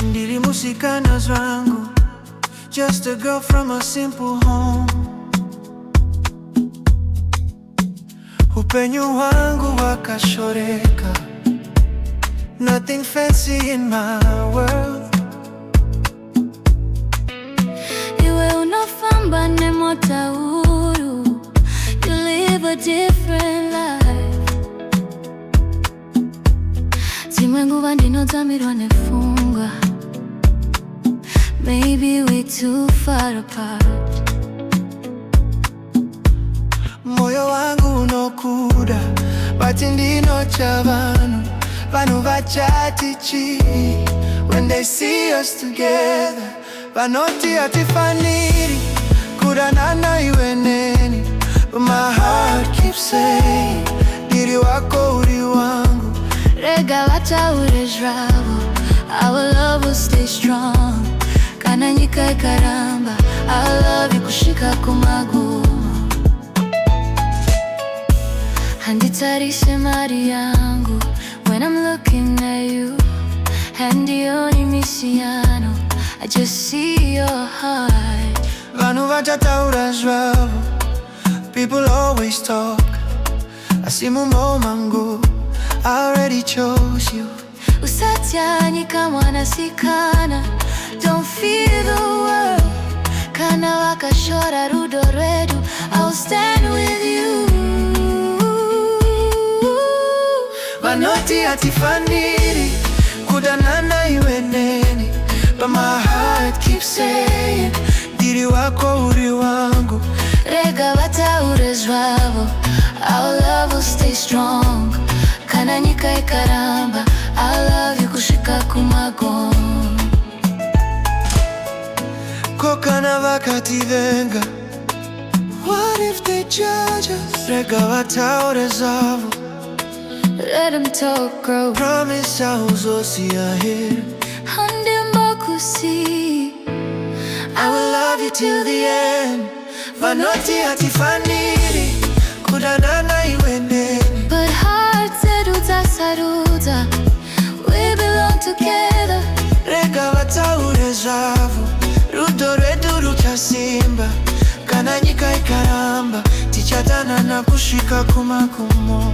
Ndilimusikana zwangu, just a girl from a simple home. Upenyu wangu wakashoreka, nothing fancy in my world. Iwe unafamba nemota huru, you live a different life. Zimwengu vandinotamirwa nefungwa, maybe we're too far apart. Moyo wangu unokuda, but ndino cha vanu vachatichi. When they see us together, vanoti atifaniri kudanana iwe neni. But my heart keeps saying, diri wako uri wangu. Rega wacha urejravo, our love will stay strong. Kana nyika ikaramba, I love you kushika kumaguma. Handitarishe mari yangu, when I'm looking at you. Handioni misiano, I just see your heart. Vanu vachataura zvavo, people always talk. Asimu momangu, I already chose you. Usatyani kama nasikana, don't fear the world. Kana wakashora rudo redu, I'll stand with you. Vanoti atifaniri kudanana iwe neni. But my heart keeps saying, diri wako uri wangu. Rega vata urezvavo, our love will stay strong. Kana nyika ikaramba, I love you kushika kumagomo. Kokana vakativenga, what if they judge us? Rega vata urezvavo, let them talk, girl. promise auzosia here. Handimbakusi, I will love you till the end. Vanoti atifaniri kudanana iwe neni. but hearts seduta saruta, we belong together. Rega vata urezvavo, rudo rwedu ruchasimba. Kana nyika ikaramba, tichadanana kusvika kumagumo.